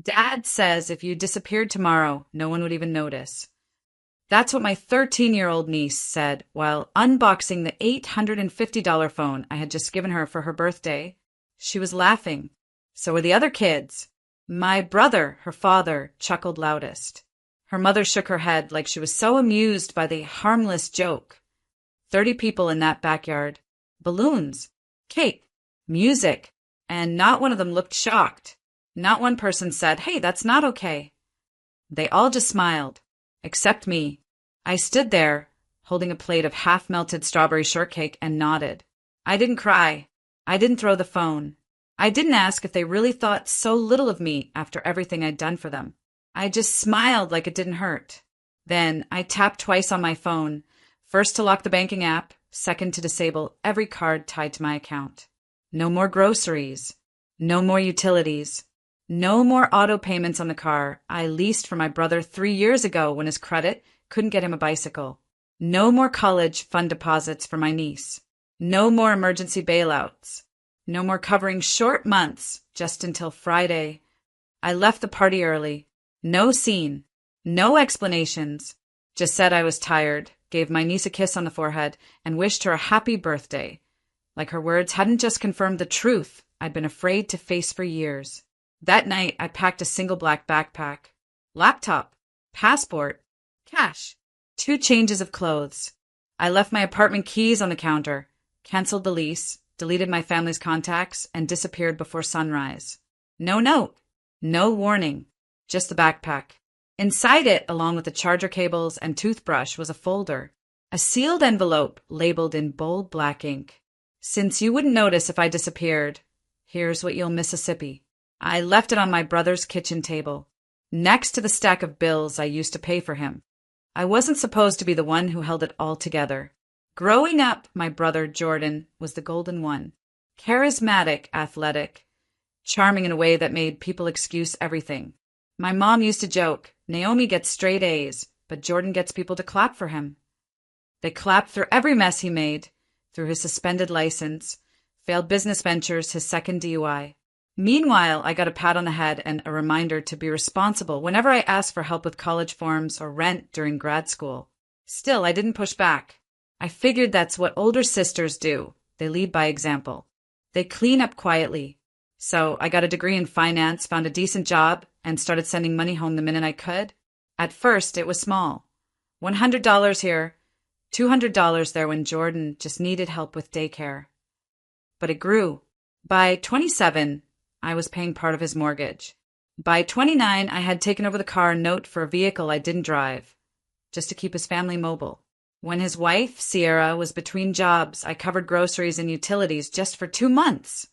Dad says if you disappeared tomorrow, no one would even notice. That's what my 13-year-old niece said while unboxing the $850 phone I had just given her for her birthday. She was laughing. So were the other kids. My brother, her father, chuckled loudest. Her mother shook her head like she was so amused by the harmless joke. 30 people in that backyard. Balloons, cake, music, and not one of them looked shocked. Not one person said, "Hey, that's not okay." They all just smiled, except me. I stood there, holding a plate of half-melted strawberry shortcake, and nodded. I didn't cry. I didn't throw the phone. I didn't ask if they really thought so little of me after everything I'd done for them. I just smiled like it didn't hurt. Then I tapped twice on my phone, first to lock the banking app, second to disable every card tied to my account. No more groceries. No more utilities. No more auto payments on the car I leased for my brother 3 years ago when his credit couldn't get him a bicycle. No more college fund deposits for my niece. No more emergency bailouts. No more covering short months just until Friday. I left the party early. No scene. No explanations. Just said I was tired, gave my niece a kiss on the forehead, and wished her a happy birthday. Like her words hadn't just confirmed the truth I'd been afraid to face for years. That night, I packed a single black backpack, laptop, passport, cash, 2 changes of clothes. I left my apartment keys on the counter, canceled the lease, deleted my family's contacts, and disappeared before sunrise. No note, no warning, just the backpack. Inside it, along with the charger cables and toothbrush, was a folder, a sealed envelope labeled in bold black ink. Since you wouldn't notice if I disappeared, here's what you'll Mississippi. I left it on my brother's kitchen table, next to the stack of bills I used to pay for him. I wasn't supposed to be the one who held it all together. Growing up, my brother Jordan was the golden one. Charismatic, athletic, charming in a way that made people excuse everything. My mom used to joke, Naomi gets straight A's, but Jordan gets people to clap for him. They clapped through every mess he made, through his suspended license, failed business ventures, his second DUI. Meanwhile, I got a pat on the head and a reminder to be responsible whenever I asked for help with college forms or rent during grad school. Still, I didn't push back. I figured that's what older sisters do. They lead by example. They clean up quietly. So I got a degree in finance, found a decent job, and started sending money home the minute I could. At first, it was small. $100 here, $200 there when Jordan just needed help with daycare. But it grew. By 27, I was paying part of his mortgage. By 29, I had taken over the car and note for a vehicle I didn't drive, just to keep his family mobile. When his wife, Sierra, was between jobs, I covered groceries and utilities just for 2 months.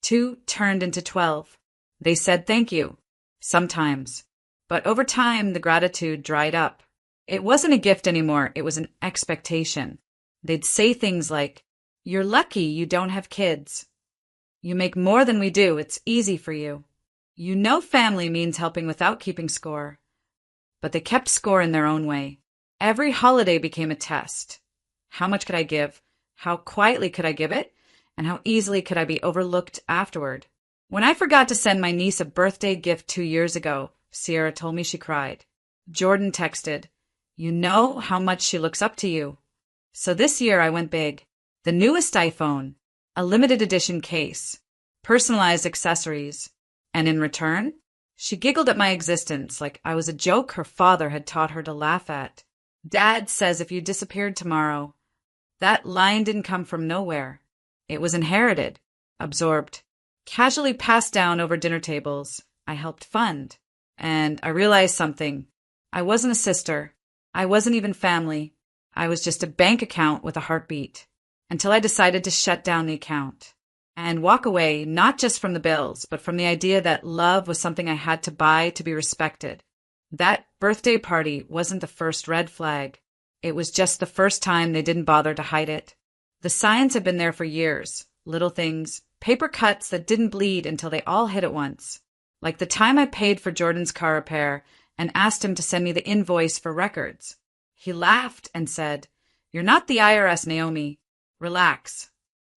2 turned into 12. They said thank you, sometimes. But over time, the gratitude dried up. It wasn't a gift anymore, it was an expectation. They'd say things like, "You're lucky you don't have kids. You make more than we do, it's easy for you. You know family means helping without keeping score." But they kept score in their own way. Every holiday became a test. How much could I give? How quietly could I give it? And how easily could I be overlooked afterward? When I forgot to send my niece a birthday gift 2 years ago, Sierra told me she cried. Jordan texted, "You know how much she looks up to you." So this year I went big. The newest iPhone, a limited edition case, personalized accessories, and in return, she giggled at my existence like I was a joke her father had taught her to laugh at. Dad says if you disappeared tomorrow. That line didn't come from nowhere. It was inherited, absorbed, casually passed down over dinner tables. I helped fund. And I realized something. I wasn't a sister. I wasn't even family. I was just a bank account with a heartbeat. Until I decided to shut down the account and walk away, not just from the bills, but from the idea that love was something I had to buy to be respected. That birthday party wasn't the first red flag. It was just the first time they didn't bother to hide it. The signs had been there for years. Little things, paper cuts that didn't bleed until they all hit at once. Like the time I paid for Jordan's car repair and asked him to send me the invoice for records. He laughed and said, "You're not the IRS, Naomi. Relax."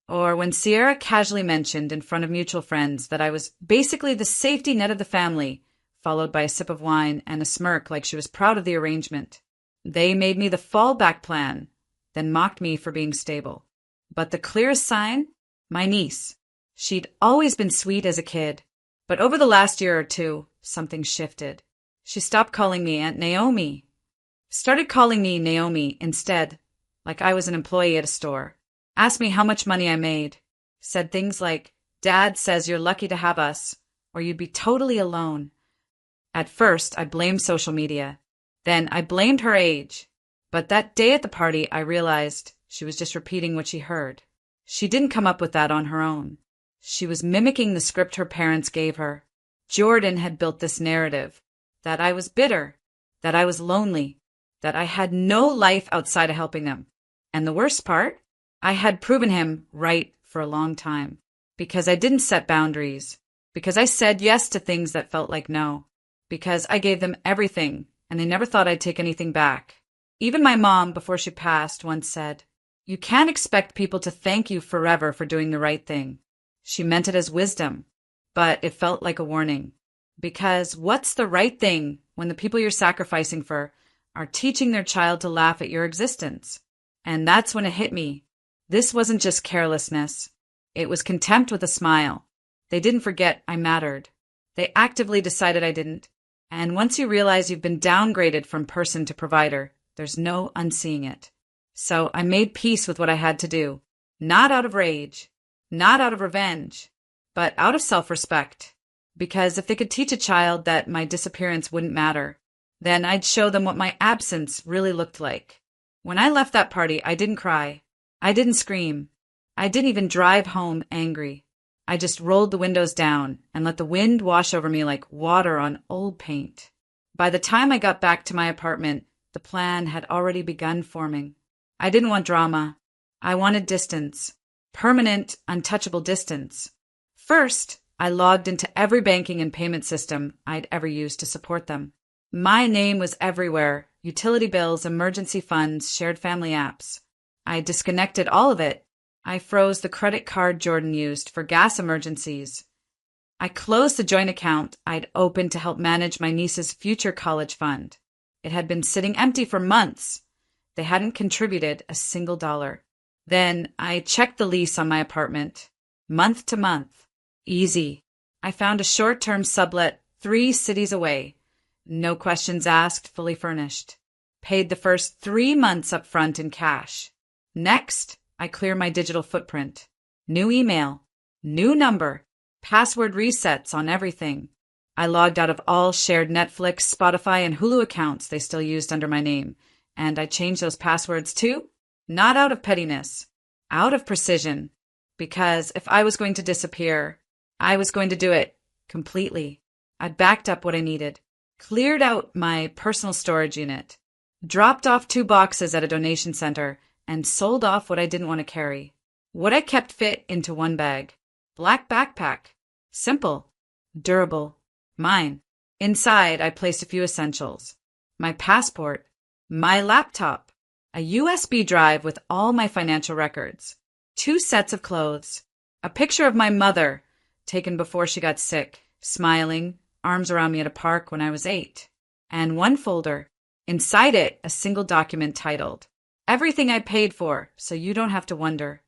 Or when Sierra casually mentioned in front of mutual friends that I was basically the safety net of the family, followed by a sip of wine and a smirk like she was proud of the arrangement. They made me the fallback plan, then mocked me for being stable. But the clearest sign? My niece. She'd always been sweet as a kid, but over the last year or two, something shifted. She stopped calling me Aunt Naomi. Started calling me Naomi instead, like I was an employee at a store. Asked me how much money I made. Said things like, "Dad says you're lucky to have us, or you'd be totally alone." At first, I blamed social media. Then I blamed her age. But that day at the party, I realized she was just repeating what she heard. She didn't come up with that on her own. She was mimicking the script her parents gave her. Jordan had built this narrative, that I was bitter, that I was lonely, that I had no life outside of helping them. And the worst part? I had proven him right for a long time. Because I didn't set boundaries. Because I said yes to things that felt like no. Because I gave them everything, and they never thought I'd take anything back. Even my mom, before she passed, once said, "You can't expect people to thank you forever for doing the right thing." She meant it as wisdom, but it felt like a warning. Because what's the right thing when the people you're sacrificing for are teaching their child to laugh at your existence? And that's when it hit me. This wasn't just carelessness. It was contempt with a smile. They didn't forget I mattered. They actively decided I didn't. And once you realize you've been downgraded from person to provider, there's no unseeing it. So I made peace with what I had to do. Not out of rage, not out of revenge, but out of self-respect. Because if they could teach a child that my disappearance wouldn't matter, then I'd show them what my absence really looked like. When I left that party, I didn't cry. I didn't scream. I didn't even drive home angry. I just rolled the windows down and let the wind wash over me like water on old paint. By the time I got back to my apartment, the plan had already begun forming. I didn't want drama. I wanted distance. Permanent, untouchable distance. First, I logged into every banking and payment system I'd ever used to support them. My name was everywhere. Utility bills, emergency funds, shared family apps. I disconnected all of it. I froze the credit card Jordan used for gas emergencies. I closed the joint account I'd opened to help manage my niece's future college fund. It had been sitting empty for months. They hadn't contributed a single dollar. Then I checked the lease on my apartment. Month to month. Easy. I found a short-term sublet 3 cities away. No questions asked, fully furnished. Paid the first 3 months up front in cash. Next, I clear my digital footprint. New email, new number, password resets on everything. I logged out of all shared Netflix, Spotify, and Hulu accounts they still used under my name, and I changed those passwords too, not out of pettiness, out of precision, because if I was going to disappear, I was going to do it completely. I backed up what I needed, cleared out my personal storage unit, dropped off 2 boxes at a donation center, and sold off what I didn't want to carry. What I kept fit into 1 bag. Black backpack. Simple. Durable. Mine. Inside, I placed a few essentials. My passport. My laptop. A USB drive with all my financial records. 2 sets of clothes. A picture of my mother, taken before she got sick, smiling, arms around me at a park when I was 8. And 1 folder. Inside it, a single document titled, "Everything I paid for, so you don't have to wonder."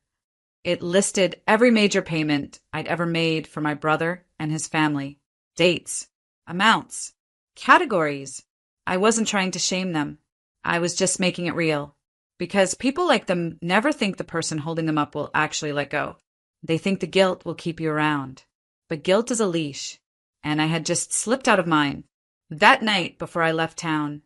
It listed every major payment I'd ever made for my brother and his family. Dates, amounts, categories. I wasn't trying to shame them. I was just making it real. Because people like them never think the person holding them up will actually let go. They think the guilt will keep you around. But guilt is a leash, and I had just slipped out of mine. That night, before I left town,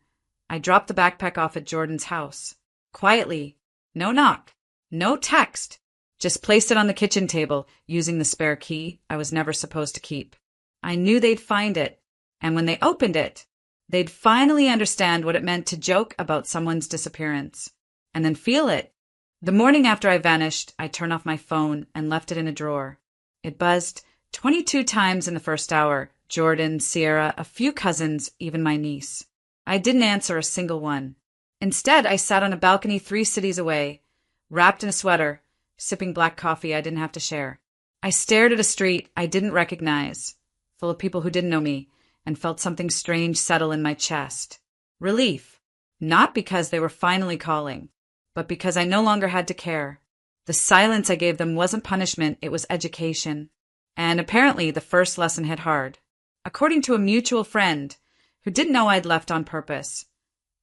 I dropped the backpack off at Jordan's house. Quietly. No knock. No text. Just placed it on the kitchen table, using the spare key I was never supposed to keep. I knew they'd find it, and when they opened it, they'd finally understand what it meant to joke about someone's disappearance, and then feel it. The morning after I vanished, I turned off my phone and left it in a drawer. It buzzed 22 times in the first hour. Jordan, Sierra, a few cousins, even my niece. I didn't answer a single one. Instead, I sat on a balcony 3 cities away, wrapped in a sweater, sipping black coffee I didn't have to share. I stared at a street I didn't recognize, full of people who didn't know me, and felt something strange settle in my chest. Relief. Not because they were finally calling, but because I no longer had to care. The silence I gave them wasn't punishment, it was education. And apparently the first lesson hit hard. According to a mutual friend who didn't know I'd left on purpose,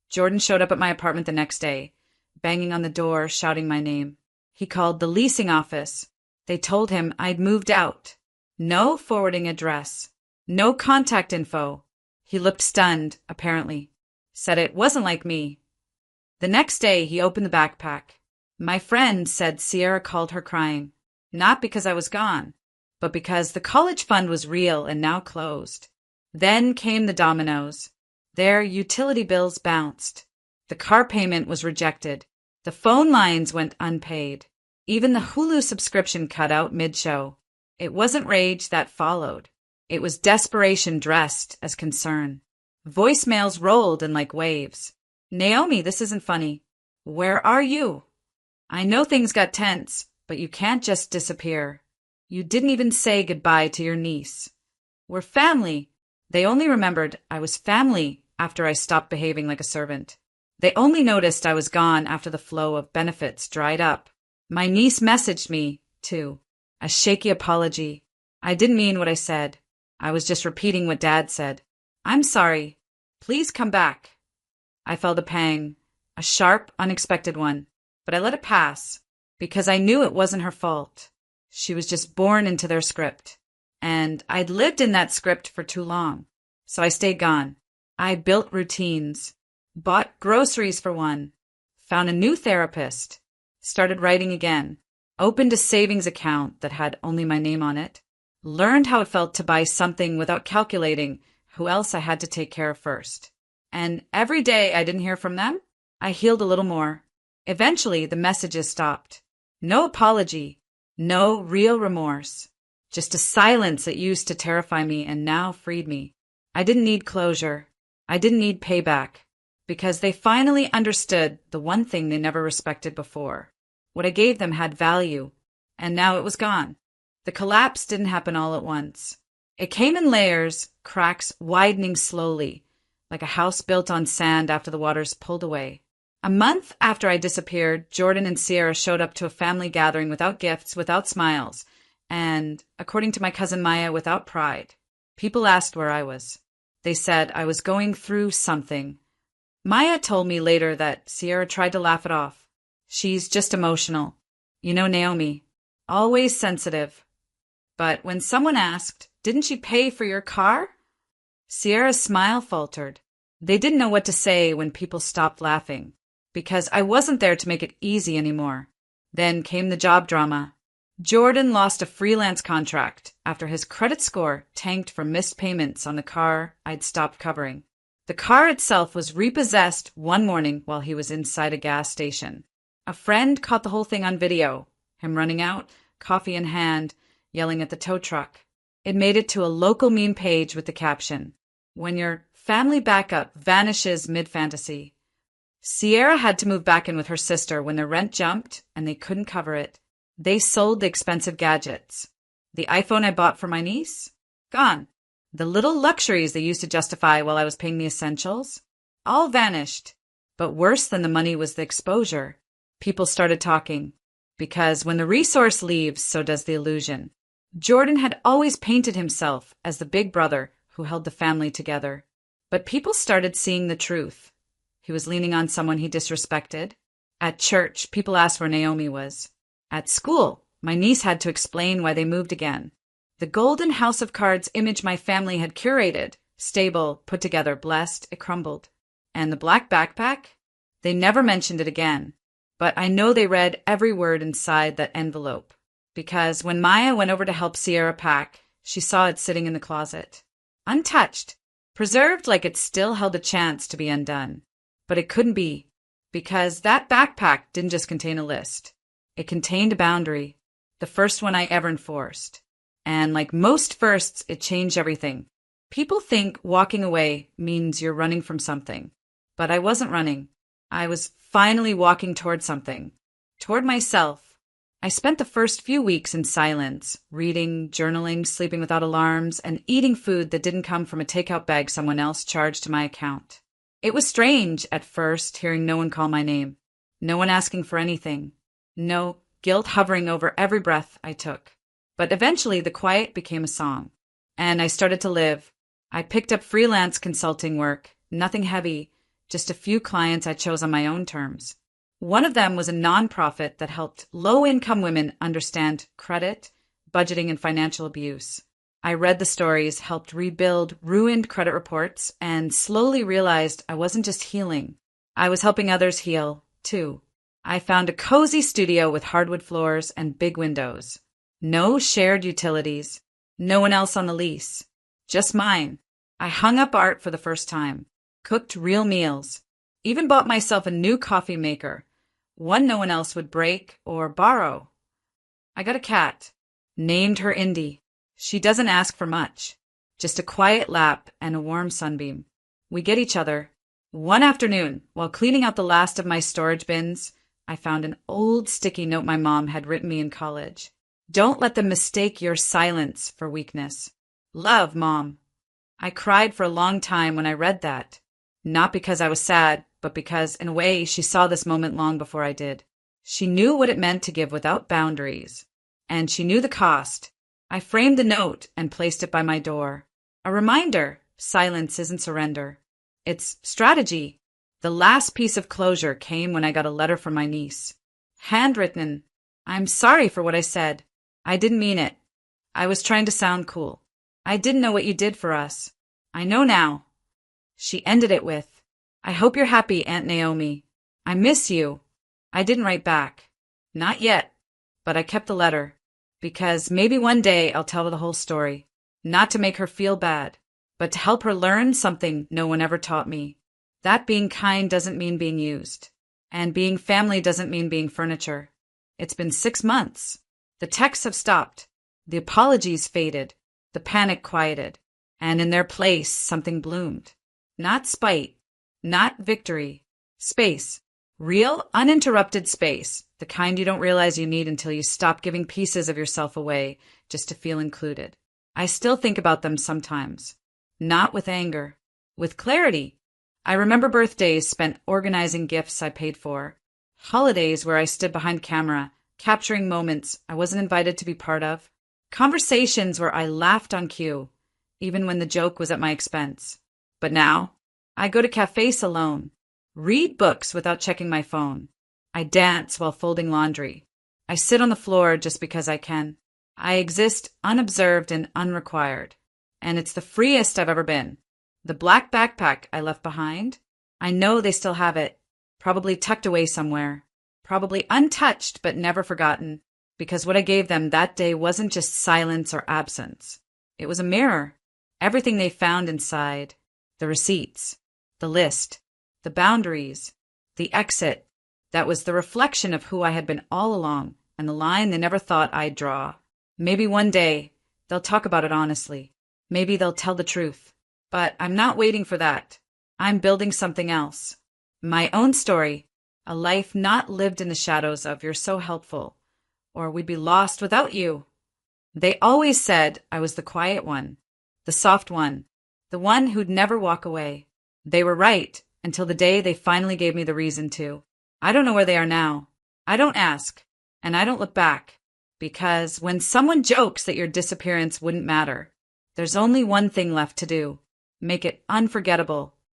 Jordan showed up at my apartment the next day, banging on the door, shouting my name. He called the leasing office. They told him I'd moved out. No forwarding address. No contact info. He looked stunned, apparently. Said it wasn't like me. The next day, he opened the backpack. My friend said Sierra called her crying. Not because I was gone, but because the college fund was real and now closed. Then came the dominoes. Their utility bills bounced. The car payment was rejected. The phone lines went unpaid. Even the Hulu subscription cut out mid-show. It wasn't rage that followed. It was desperation dressed as concern. Voicemails rolled in like waves. Naomi, this isn't funny. Where are you? I know things got tense, but you can't just disappear. You didn't even say goodbye to your niece. We're family. They only remembered I was family after I stopped behaving like a servant. They only noticed I was gone after the flow of benefits dried up. My niece messaged me, too. A shaky apology. I didn't mean what I said. I was just repeating what Dad said. I'm sorry. Please come back. I felt a pang, a sharp, unexpected one, but I let it pass because I knew it wasn't her fault. She was just born into their script, and I'd lived in that script for too long, so I stayed gone. I built routines, bought groceries for one, found a new therapist, started writing again, opened a savings account that had only my name on it, learned how it felt to buy something without calculating who else I had to take care of first. And every day I didn't hear from them, I healed a little more. Eventually, the messages stopped. No apology, no real remorse. Just a silence that used to terrify me and now freed me. I didn't need closure. I didn't need payback. Because they finally understood the one thing they never respected before. What I gave them had value, and now it was gone. The collapse didn't happen all at once. It came in layers, cracks widening slowly, like a house built on sand after the waters pulled away. A month after I disappeared, Jordan and Sierra showed up to a family gathering without gifts, without smiles, and, according to my cousin Maya, without pride. People asked where I was. They said I was going through something. Maya told me later that Sierra tried to laugh it off. She's just emotional. You know Naomi, always sensitive. But when someone asked, "Didn't she pay for your car?" Sierra's smile faltered. They didn't know what to say when people stopped laughing, because I wasn't there to make it easy anymore. Then came the job drama. Jordan lost a freelance contract after his credit score tanked from missed payments on the car I'd stopped covering. The car itself was repossessed one morning while he was inside a gas station. A friend caught the whole thing on video, him running out, coffee in hand, yelling at the tow truck. It made it to a local meme page with the caption, "When your family backup vanishes mid-fantasy." Sierra had to move back in with her sister when their rent jumped and they couldn't cover it. They sold the expensive gadgets. The iPhone I bought for my niece? Gone. The little luxuries they used to justify while I was paying the essentials? All vanished. But worse than the money was the exposure. People started talking. Because when the resource leaves, so does the illusion. Jordan had always painted himself as the big brother who held the family together. But people started seeing the truth. He was leaning on someone he disrespected. At church, people asked where Naomi was. At school, my niece had to explain why they moved again. The golden house of cards image my family had curated, stable, put together, blessed, it crumbled. And the black backpack? They never mentioned it again. But I know they read every word inside that envelope. Because when Maya went over to help Sierra pack, she saw it sitting in the closet. Untouched. Preserved like it still held a chance to be undone. But it couldn't be. Because that backpack didn't just contain a list. It contained a boundary. The first one I ever enforced. And like most firsts, it changed everything. People think walking away means you're running from something. But I wasn't running. I was finally walking toward something. Toward myself. I spent the first few weeks in silence, reading, journaling, sleeping without alarms, and eating food that didn't come from a takeout bag someone else charged to my account. It was strange at first hearing no one call my name, no one asking for anything, no guilt hovering over every breath I took. But eventually the quiet became a song, and I started to live. I picked up freelance consulting work, nothing heavy, just a few clients I chose on my own terms. One of them was a nonprofit that helped low-income women understand credit, budgeting, and financial abuse. I read the stories, helped rebuild ruined credit reports, and slowly realized I wasn't just healing. I was helping others heal, too. I found a cozy studio with hardwood floors and big windows. No shared utilities. No one else on the lease. Just mine. I hung up art for the first time. Cooked real meals. Even bought myself a new coffee maker. One no one else would break or borrow. I got a cat. Named her Indy. She doesn't ask for much. Just a quiet lap and a warm sunbeam. We get each other. One afternoon, while cleaning out the last of my storage bins, I found an old sticky note my mom had written me in college. Don't let them mistake your silence for weakness. Love, Mom. I cried for a long time when I read that. Not because I was sad, but because, in a way, she saw this moment long before I did. She knew what it meant to give without boundaries. And she knew the cost. I framed the note and placed it by my door. A reminder, silence isn't surrender. It's strategy. The last piece of closure came when I got a letter from my niece. Handwritten. I'm sorry for what I said. I didn't mean it. I was trying to sound cool. I didn't know what you did for us. I know now. She ended it with, I hope you're happy, Aunt Naomi. I miss you. I didn't write back. Not yet. But I kept the letter. Because maybe one day I'll tell her the whole story. Not to make her feel bad, but to help her learn something no one ever taught me. That being kind doesn't mean being used. And being family doesn't mean being furniture. It's been 6 months. The texts have stopped. The apologies faded. The panic quieted. And in their place, something bloomed. Not spite. Not victory. Space. Real, uninterrupted space. The kind you don't realize you need until you stop giving pieces of yourself away just to feel included. I still think about them sometimes. Not with anger. With clarity. I remember birthdays spent organizing gifts I paid for. Holidays where I stood behind camera, capturing moments I wasn't invited to be part of. Conversations where I laughed on cue, even when the joke was at my expense. But now, I go to cafes alone, read books without checking my phone. I dance while folding laundry. I sit on the floor just because I can. I exist unobserved and unrequired. And it's the freest I've ever been. The black backpack I left behind, I know they still have it, probably tucked away somewhere, probably untouched but never forgotten, because what I gave them that day wasn't just silence or absence. It was a mirror. Everything they found inside, the receipts, the list, the boundaries, the exit, that was the reflection of who I had been all along and the line they never thought I'd draw. Maybe one day they'll talk about it honestly. Maybe they'll tell the truth. But I'm not waiting for that. I'm building something else. My own story, a life not lived in the shadows of "you're so helpful," or "we'd be lost without you." They always said I was the quiet one, the soft one, the one who'd never walk away. They were right until the day they finally gave me the reason to. I don't know where they are now. I don't ask, and I don't look back, because when someone jokes that your disappearance wouldn't matter, there's only one thing left to do. Make it unforgettable